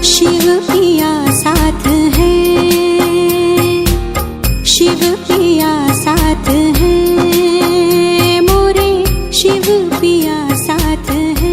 शिव पिया साथ है, शिव पिया साथ है, मोरे शिव पिया साथ है।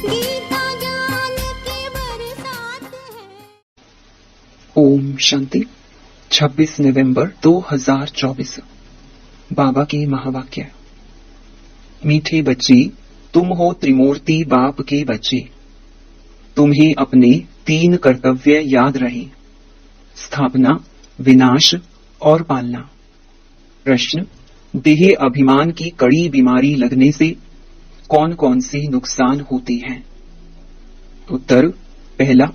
गीता ज्ञान के बरसात है। ओम शांति। 26 नवंबर 2024। बाबा के महावाक्य। मीठे बच्चे, तुम हो त्रिमूर्ति बाप के बच्चे। तुम्हें अपने 3 कर्तव्य याद रहे: स्थापना, विनाश और पालना। प्रश्न: देह अभिमान की कड़ी बीमारी लगने से कौन कौन से नुकसान होते हैं? उत्तर: पहला,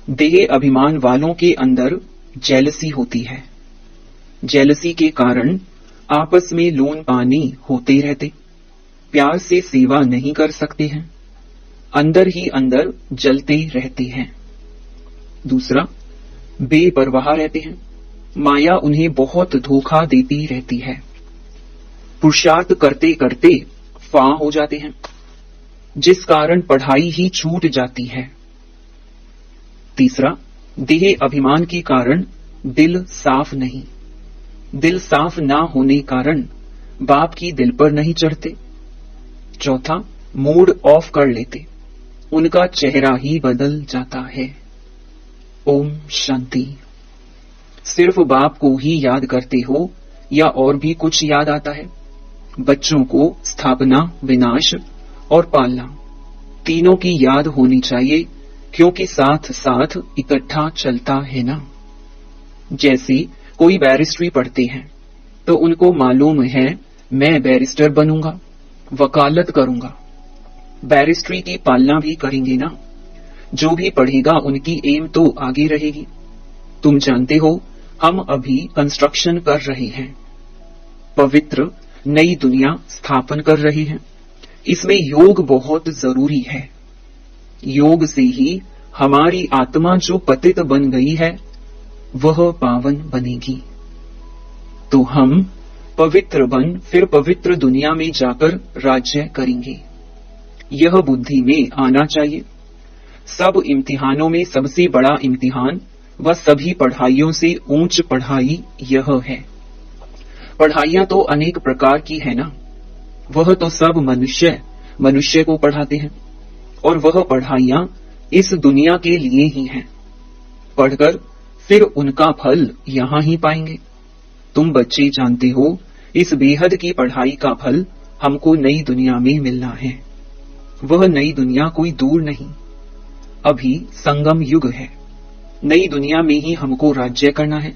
देह अभिमान वालों के अंदर जेलसी होती है। जेलसी के कारण आपस में लोन पानी होते रहते, प्यार से सेवा नहीं कर सकते हैं, अंदर ही अंदर जलते रहते हैं। दूसरा, बेपरवाह रहते हैं, माया उन्हें बहुत धोखा देती रहती है। पुरुषार्थ करते करते फां हो जाते हैं, जिस कारण पढ़ाई ही छूट जाती है। तीसरा, देह अभिमान के कारण दिल साफ नहीं। दिल साफ ना होने कारण बाप की दिल पर नहीं चढ़ते। चौथा, मूड ऑफ कर लेते, उनका चेहरा ही बदल जाता है। ओम शांति। सिर्फ बाप को ही याद करते हो या और भी कुछ याद आता है? बच्चों को स्थापना, विनाश और पालना तीनों की याद होनी चाहिए, क्योंकि साथ साथ इकट्ठा चलता है ना। जैसे कोई बैरिस्ट्री पढ़ते हैं तो उनको मालूम है मैं बैरिस्टर बनूंगा, वकालत करूंगा, बैरिस्ट्री की पालना भी करेंगे ना। जो भी पढ़ेगा उनकी एम तो आगे रहेगी। तुम जानते हो हम अभी कंस्ट्रक्शन कर रहे हैं, पवित्र नई दुनिया स्थापन कर रहे हैं। इसमें योग बहुत जरूरी है। योग से ही हमारी आत्मा जो पतित बन गई है वह पावन बनेगी। तो हम पवित्र बन फिर पवित्र दुनिया में जाकर राज्य करेंगे। यह बुद्धि में आना चाहिए। सब इम्तिहानों में सबसे बड़ा इम्तिहान व सभी पढ़ाइयों से ऊंच पढ़ाई यह है। पढ़ाइयां तो अनेक प्रकार की है ना, वह तो सब मनुष्य को पढ़ाते हैं, और वह पढ़ाइयां इस दुनिया के लिए ही हैं। पढ़कर फिर उनका फल यहां ही पाएंगे। तुम बच्चे जानते हो इस बेहद की पढ़ाई का फल हमको नई दुनिया में मिलना है। वह नई दुनिया कोई दूर नहीं, अभी संगम युग है। नई दुनिया में ही हमको राज्य करना है।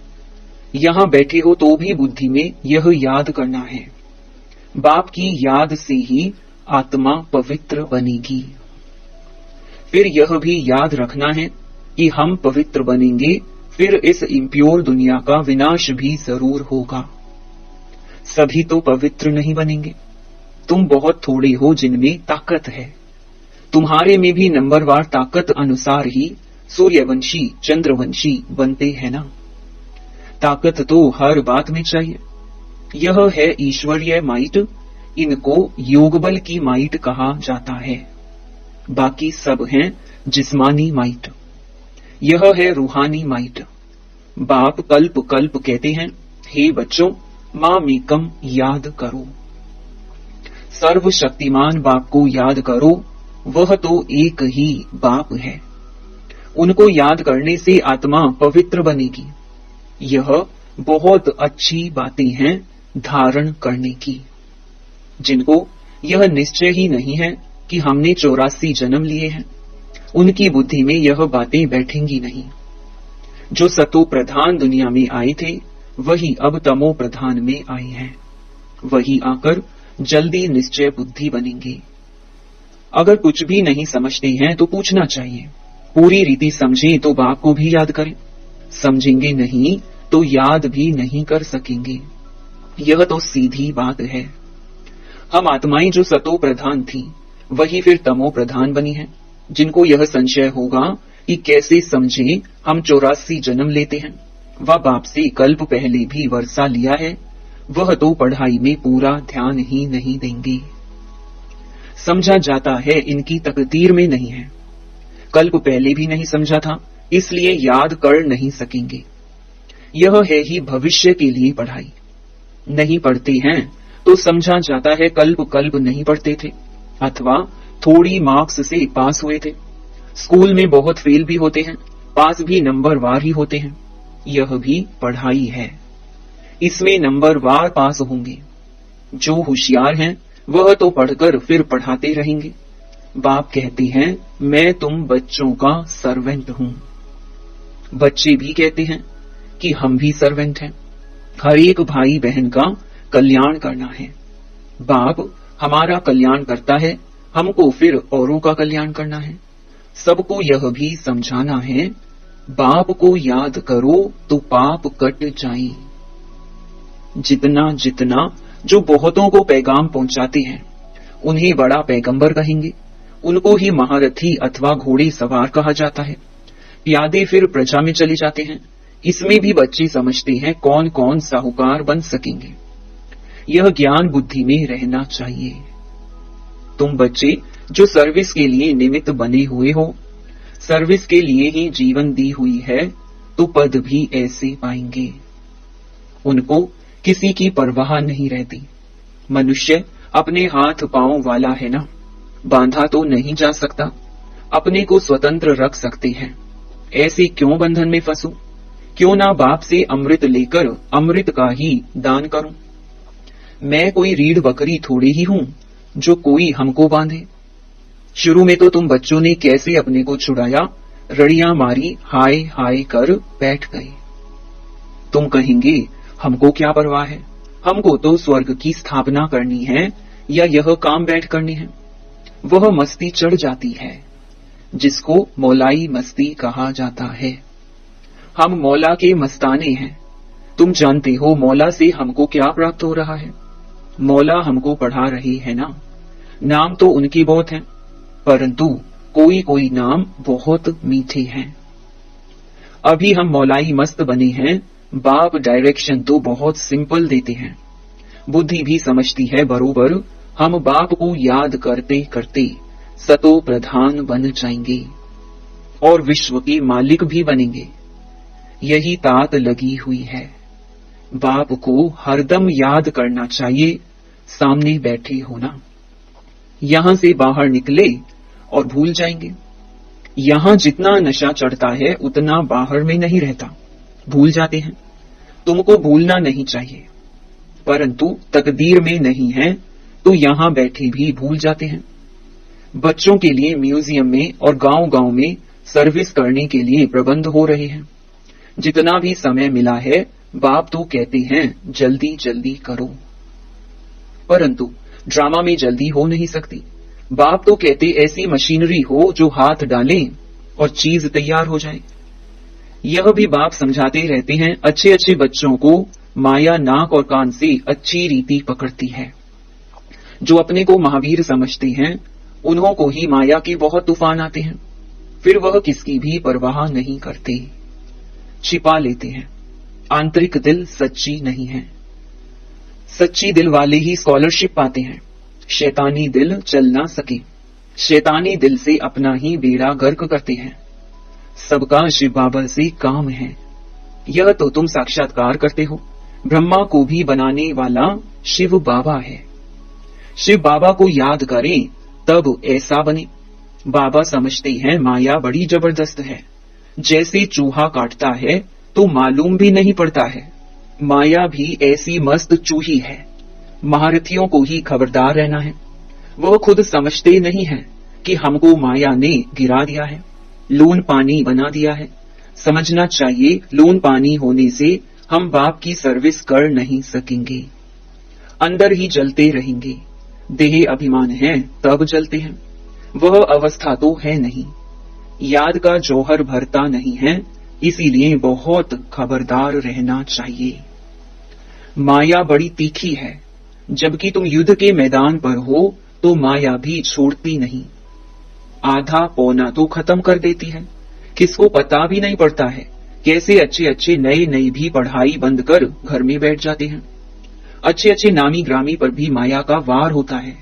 यहां बैठे हो तो भी बुद्धि में यह याद करना है, बाप की याद से ही आत्मा पवित्र बनेगी। फिर यह भी याद रखना है कि हम पवित्र बनेंगे, फिर इस इम्प्योर दुनिया का विनाश भी जरूर होगा। सभी तो पवित्र नहीं बनेंगे। तुम बहुत थोड़े हो जिनमें ताकत है। तुम्हारे में भी नंबरवार ताकत अनुसार ही सूर्यवंशी चंद्रवंशी बनते हैं ना। ताकत तो हर बात में चाहिए। यह है ईश्वरीय माइट, इनको योगबल की माइट कहा जाता है। बाकी सब हैं जिस्मानी माइट। यह है रूहानी माइट। बाप कल्प कल्प कहते हैं, हे बच्चों मां मेकम याद करो। सर्वशक्तिमान बाप को याद करो, वह तो एक ही बाप है। उनको याद करने से आत्मा पवित्र बनेगी। यह बहुत अच्छी बातें हैं धारण करने की। जिनको यह निश्चय ही नहीं है कि हमने 84 जन्म लिए हैं, उनकी बुद्धि में यह बातें बैठेंगी नहीं। जो सतो प्रधान दुनिया में आए थे वही अब तमो प्रधान में आए हैं। वही आकर जल्दी निश्चय बुद्धि बनेंगे। अगर कुछ भी नहीं समझते हैं तो पूछना चाहिए। पूरी रीति समझें तो बाप को भी याद करें। समझेंगे नहीं तो याद भी नहीं कर सकेंगे। यह तो सीधी बात है। हम आत्माएं जो सतो प्रधान थी वही फिर तमो प्रधान बनी हैं। जिनको यह संशय होगा कि कैसे समझे हम 84 जन्म लेते हैं, वह बाप से कल्प पहले भी वर्षा लिया है, वह तो पढ़ाई में पूरा ध्यान ही नहीं देंगे। समझा जाता है इनकी तकदीर में नहीं है। कल्प पहले भी नहीं समझा था, इसलिए याद कर नहीं सकेंगे। यह है ही भविष्य के लिए पढ़ाई। नहीं पढ़ते हैं तो समझा जाता है कल्प कल्प नहीं पढ़ते थे, अथवा थोड़ी मार्क्स से पास हुए थे। स्कूल में बहुत फेल भी होते हैं, पास भी नंबरवार ही होते हैं। यह भी पढ़ाई है, इसमें नंबरवार पास होंगे। जो होशियार हैं वह तो पढ़कर फिर पढ़ाते रहेंगे। बाप कहते हैं मैं तुम बच्चों का सर्वेंट हूं। बच्चे भी कहते हैं कि हम भी सर्वेंट हैं। हर एक भाई बहन का कल्याण करना है। बाप हमारा कल्याण करता है, हमको फिर औरों का कल्याण करना है। सबको यह भी समझाना है, बाप को याद करो तो पाप कट जाए। जितना जितना जो बहुतों को पैगाम पहुंचाते हैं उन्हें बड़ा पैगंबर कहेंगे। उनको ही महारथी अथवा घोड़े सवार कहा जाता है। प्यादे फिर प्रजा में चले जाते हैं। इसमें भी बच्चे समझते हैं कौन कौन साहूकार बन सकेंगे। यह ज्ञान बुद्धि में रहना चाहिए। तुम बच्चे जो सर्विस के लिए निमित्त बने हुए हो, सर्विस के लिए ही जीवन दी हुई है, तो पद भी ऐसे पाएंगे। उनको किसी की परवाह नहीं रहती। मनुष्य अपने हाथ पांव वाला है ना, बांधा तो नहीं जा सकता। अपने को स्वतंत्र रख सकते हैं। ऐसे क्यों बंधन में फंसूं? क्यों ना बाप से अमृत लेकर अमृत का ही दान करूं? मैं कोई रीढ़ बकरी थोड़ी ही हूं जो कोई हमको बांधे। शुरू में तो तुम बच्चों ने कैसे अपने को छुड़ाया, रड़ियां मारी, हाय हाय कर बैठ गए। तुम कहेंगे हमको क्या परवाह है, हमको तो स्वर्ग की स्थापना करनी है या यह काम बैठ करनी है। वह मस्ती चढ़ जाती है जिसको मौलाई मस्ती कहा जाता है। हम मौला के मस्ताने हैं। तुम जानते हो मौला से हमको क्या प्राप्त हो रहा है। मौला हमको पढ़ा रही है ना। नाम तो उनके बहुत हैं, परंतु कोई कोई नाम बहुत मीठे हैं। अभी हम मौलाई मस्त बने हैं। बाप डायरेक्शन तो बहुत सिंपल देते हैं। बुद्धि भी समझती है बरोबर हम बाप को याद करते करते सतो प्रधान बन जाएंगे और विश्व के मालिक भी बनेंगे। यही तात लगी हुई है। बाप को हरदम याद करना चाहिए, सामने बैठे होना। यहां से बाहर निकले और भूल जाएंगे। यहां जितना नशा चढ़ता है उतना बाहर में नहीं रहता, भूल जाते हैं। तुमको भूलना नहीं चाहिए, परंतु तकदीर में नहीं है तो यहां बैठे भी भूल जाते हैं। बच्चों के लिए म्यूजियम में और गांव-गांव में सर्विस करने के लिए प्रबंध हो रहे हैं। जितना भी समय मिला है बाप तो कहते हैं जल्दी जल्दी करो, परंतु ड्रामा में जल्दी हो नहीं सकती। बाप तो कहते ऐसी मशीनरी हो जो हाथ डाले और चीज तैयार हो जाए। यह भी बाप समझाते रहते हैं अच्छे अच्छे बच्चों को माया नाक और कान से अच्छी रीति पकड़ती है। जो अपने को महावीर समझते हैं उन्हों को ही माया के बहुत तूफान आते हैं। फिर वह किसकी भी परवाह नहीं करते, छिपा लेते हैं। आंतरिक दिल सच्ची नहीं है। सच्ची दिल वाले ही स्कॉलरशिप पाते हैं। शैतानी दिल चल ना सके। शैतानी दिल से अपना ही बेड़ा गर्क करते हैं। सबका शिव बाबा से काम है। यह तो तुम साक्षात्कार करते हो। ब्रह्मा को भी बनाने वाला शिव बाबा है। शिव बाबा को याद करें तब ऐसा बने। बाबा समझते हैं माया बड़ी जबरदस्त है। जैसे चूहा काटता है तो मालूम भी नहीं पड़ता है। माया भी ऐसी मस्त चूही है। महारथियों को ही खबरदार रहना है। वह खुद समझते नहीं है कि हमको माया ने गिरा दिया है, लून पानी बना दिया है। समझना चाहिए लून पानी होने से हम बाप की सर्विस कर नहीं सकेंगे। अंदर ही जलते रहेंगे। देह अभिमान है तब जलते हैं। वह अवस्था तो है नहीं। याद का जौहर भरता नहीं है, इसीलिए बहुत खबरदार रहना चाहिए। माया बड़ी तीखी है। जबकि तुम युद्ध के मैदान पर हो तो माया भी छोड़ती नहीं। आधा पौना तो खत्म कर देती है। किसको पता भी नहीं पड़ता है कैसे अच्छे अच्छे नए नए भी पढ़ाई बंद कर घर में बैठ जाते हैं। अच्छे अच्छे नामी ग्रामी पर भी माया का वार होता है।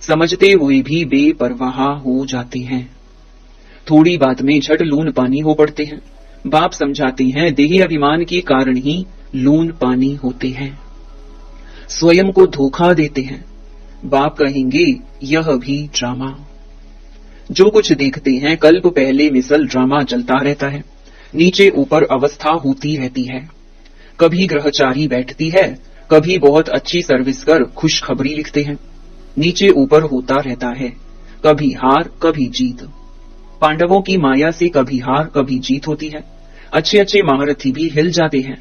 समझते हुए भी बेपरवाह हो जाते हैं। थोड़ी बात में झट लून पानी हो पड़ते हैं। बाप समझाते हैं देह अभिमान के कारण ही लून पानी होते हैं, स्वयं को धोखा देते हैं। बाप कहेंगे यह भी ड्रामा। जो कुछ देखते हैं कल्प पहले मिसल ड्रामा चलता रहता है, नीचे ऊपर अवस्था होती रहती है। कभी ग्रहचारी बैठती है, कभी बहुत अच्छी सर्विस कर खुशखबरी लिखते हैं, नीचे ऊपर होता रहता है, कभी हार कभी जीत। पांडवों की माया से कभी हार कभी जीत होती है। अच्छे अच्छे महारथी भी हिल जाते हैं,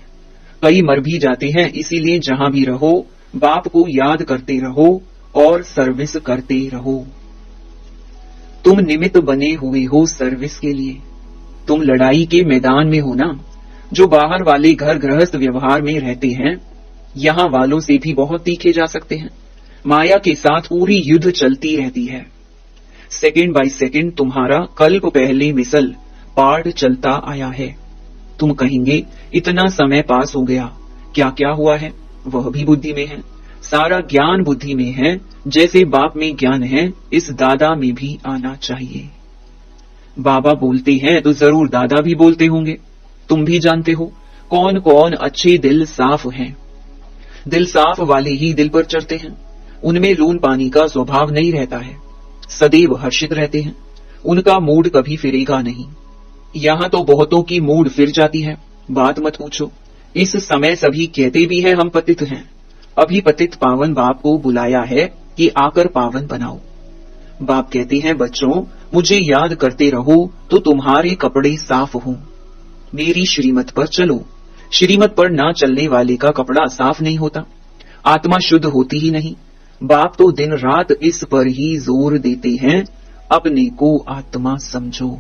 कई मर भी जाते हैं। इसीलिए जहां भी रहो बाप को याद करते रहो और सर्विस करते रहो। तुम निमित्त बने हुए हो सर्विस के लिए। तुम लड़ाई के मैदान में हो ना। जो बाहर वाले घर गृहस्थ व्यवहार में रहते हैं, यहाँ वालों से भी बहुत तीखे जा सकते हैं। माया के साथ पूरी युद्ध चलती रहती है। सेकंड बाय सेकंड तुम्हारा कल्प पहले मिसल पार्ट चलता आया है। तुम कहेंगे इतना समय पास हो गया, क्या क्या हुआ है? वह भी बुद्धि में है। सारा ज्ञान बुद्धि में है। जैसे बाप में ज्ञान है, इस दादा में भी आना चाहिए। बाबा बोलते हैं तो जरूर दादा भी बोलते होंगे। तुम भी जानते हो कौन कौन अच्छे दिल साफ हैं। दिल साफ वाले ही दिल पर चढ़ते हैं। उनमें लून पानी का स्वभाव नहीं रहता है, सदैव हर्षित रहते हैं। उनका मूड कभी फिरेगा नहीं। यहाँ तो बहुतों की मूड फिर जाती है, बात मत पूछो। इस समय सभी कहते भी हैं हम पतित हैं। अभी पतित पावन बाप को बुलाया है कि आकर पावन बनाओ। बाप कहते हैं बच्चों मुझे याद करते रहो तो तुम्हारे कपड़े साफ हों। मेरी श्रीमत पर चलो। श्रीमत पर ना चलने वाले का कपड़ा साफ नहीं होता, आत्मा शुद्ध होती ही नहीं। बाप तो दिन रात इस पर ही जोर देते हैं, अपने को आत्मा समझो।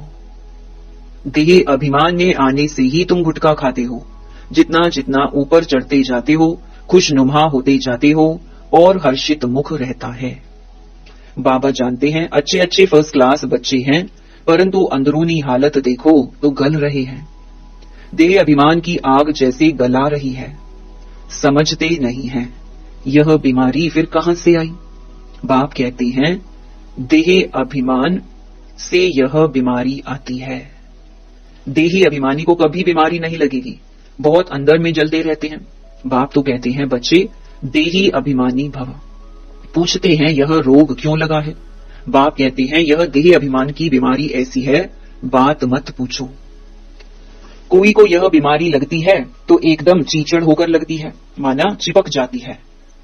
देह अभिमान में आने से ही तुम गुटखा खाते हो। जितना जितना ऊपर चढ़ते जाते हो, खुशनुमा होते जाते हो और हर्षित मुख रहता है। बाबा जानते हैं अच्छे अच्छे फर्स्ट क्लास बच्चे हैं, परंतु अंदरूनी हालत देखो तो गल रहे हैं। देह अभिमान की आग जैसे गला रही है। समझते नहीं हैं यह बीमारी फिर कहां से आई। बाप कहते हैं देह अभिमान से यह बीमारी आती है। देही अभिमानी को कभी बीमारी नहीं लगेगी, बहुत अंदर में जलते रहते हैं। बाप तो कहते हैं बच्चे देही अभिमानी भव। पूछते हैं यह रोग क्यों लगा है। बाप कहते हैं यह देह अभिमान की बीमारी ऐसी है, बात मत पूछो। कोई को यह बीमारी लगती है तो एकदम चीचड़ होकर लगती है, माना चिपक जाती है,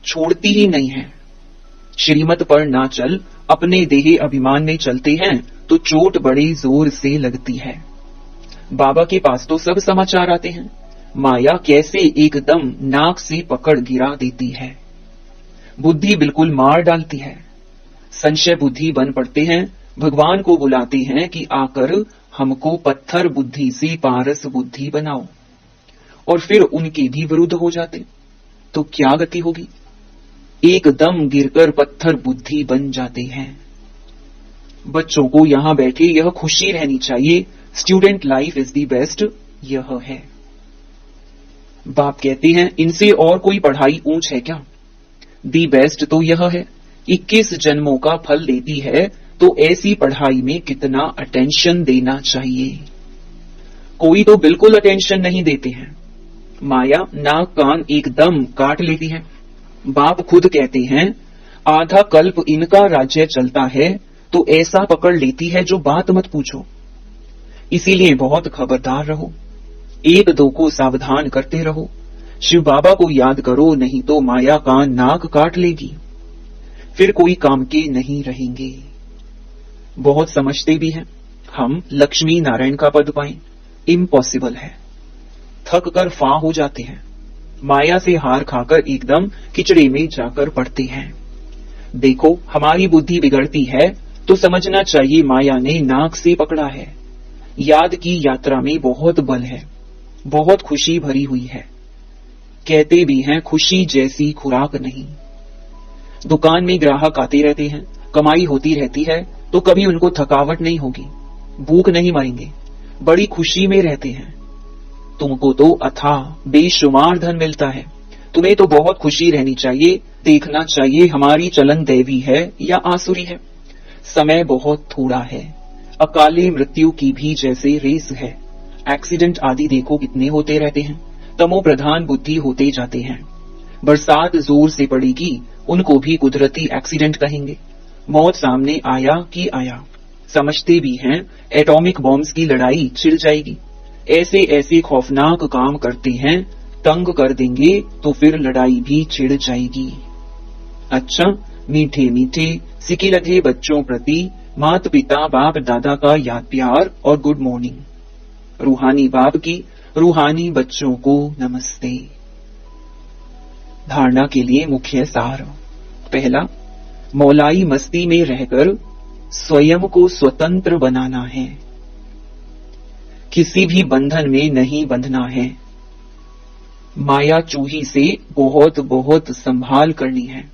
छोड़ती ही नहीं है। श्रीमत पर ना चल अपने देह अभिमान में चलते हैं तो चोट बड़े जोर से लगती है। बाबा के पास तो सब समाचार आते हैं, माया कैसे एकदम नाक से पकड़ गिरा देती है, बुद्धि बिल्कुल मार डालती है। संशय बुद्धि बन पड़ते हैं, भगवान को बुलाते हैं कि आकर हमको पत्थर बुद्धि से पारस बुद्धि बनाओ, और फिर उनके भी विरुद्ध हो जाते तो क्या गति होगी। एकदम गिरकर पत्थर बुद्धि बन जाते हैं। बच्चों को यहाँ बैठे यह खुशी रहनी चाहिए, student life is the best, यह है। बाप कहते हैं इनसे और कोई पढ़ाई ऊंच है क्या। दी बेस्ट तो यह है, 21 जन्मों का फल देती है, तो ऐसी पढ़ाई में कितना अटेंशन देना चाहिए। कोई तो बिल्कुल अटेंशन नहीं देते हैं, माया नाक कान एकदम काट लेती है। बाप खुद कहते हैं आधा कल्प इनका राज्य चलता है तो ऐसा पकड़ लेती है जो बात मत पूछो। इसीलिए बहुत खबरदार रहो, एक दो को सावधान करते रहो। शिव बाबा को याद करो, नहीं तो माया का नाक काट लेगी, फिर कोई काम के नहीं रहेंगे। बहुत समझते भी हैं हम लक्ष्मी नारायण का पद पाएं, इम्पॉसिबल है। थक कर फा हो जाते हैं, माया से हार खाकर एकदम किचड़े में जाकर पड़ते हैं। देखो हमारी बुद्धि बिगड़ती है तो समझना चाहिए माया ने नाक से पकड़ा है। याद की यात्रा में बहुत बल है, बहुत खुशी भरी हुई है। कहते भी हैं खुशी जैसी खुराक नहीं। दुकान में ग्राहक आते रहते हैं, कमाई होती रहती है, तो कभी उनको थकावट नहीं होगी, भूख नहीं मरेंगे, बड़ी खुशी में रहते हैं। तुमको तो अथाह बेशुमार धन मिलता है, तुम्हें तो बहुत खुशी रहनी चाहिए। देखना चाहिए हमारी चलन दैवी है या आसुरी है। समय बहुत थोड़ा है, अकाले मृत्यु की भी जैसे रेस है। एक्सीडेंट आदि देखो कितने होते रहते हैं। तमो प्रधान बुद्धि होते जाते हैं। बरसात जोर से पड़ेगी, उनको भी कुदरती एक्सीडेंट कहेंगे। मौत सामने आया कि आया, समझते भी हैं एटॉमिक बॉम्ब्स की लड़ाई छिड़ जाएगी। ऐसे ऐसे खौफनाक काम करते हैं, तंग कर देंगे तो फिर लड़ाई भी छिड़ जाएगी। अच्छा, मीठे मीठे सिके लगे बच्चों प्रति माता पिता बाप दादा का याद प्यार और गुड मॉर्निंग। रूहानी बाप की रूहानी बच्चों को नमस्ते। धारणा के लिए मुख्य सार। पहला, मौलाई मस्ती में रहकर स्वयं को स्वतंत्र बनाना है। किसी भी बंधन में नहीं बंधना है। माया चूही से बहुत बहुत संभाल करनी है।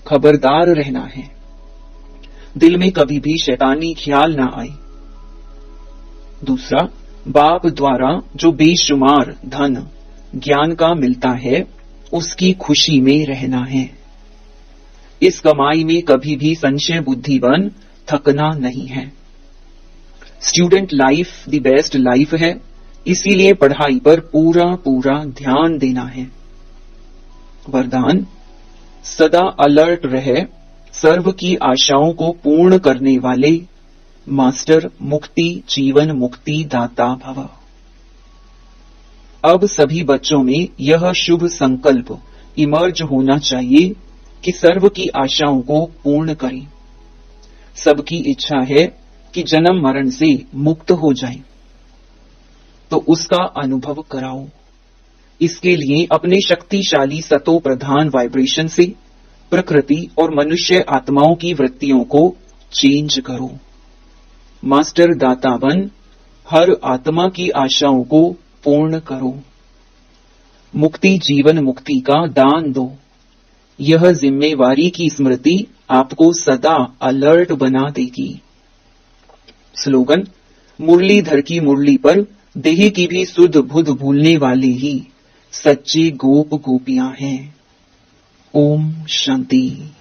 खबरदार रहना है। दिल में कभी भी शैतानी ख्याल ना आए। दूसरा, बाप द्वारा जो बेशुमार धन ज्ञान का मिलता है, उसकी खुशी में रहना है। इस कमाई में कभी भी संशय बुद्धि बन थकना नहीं है। Student life the best life है, इसीलिए पढ़ाई पर पूरा पूरा ध्यान देना है। वरदान, सदा अलर्ट रहे, सर्व की आशाओं को पूर्ण करने वाले मास्टर मुक्ति जीवन मुक्ति दाता भव। अब सभी बच्चों में यह शुभ संकल्प इमर्ज होना चाहिए कि सर्व की आशाओं को पूर्ण करें। सबकी इच्छा है कि जन्म मरण से मुक्त हो जाए, तो उसका अनुभव कराओ। इसके लिए अपने शक्तिशाली सतो प्रधान वाइब्रेशन से प्रकृति और मनुष्य आत्माओं की वृत्तियों को चेंज करो। मास्टर दाता बन हर आत्मा की आशाओं को पूर्ण करो। मुक्ति जीवन मुक्ति का दान दो। यह जिम्मेवारी की स्मृति आपको सदा अलर्ट बना देगी। स्लोगन, मुरलीधर की मुरली पर देह की भी सुध बुध भूलने वाले ही सच्चे गोप गोपियां हैं। ओम शांति।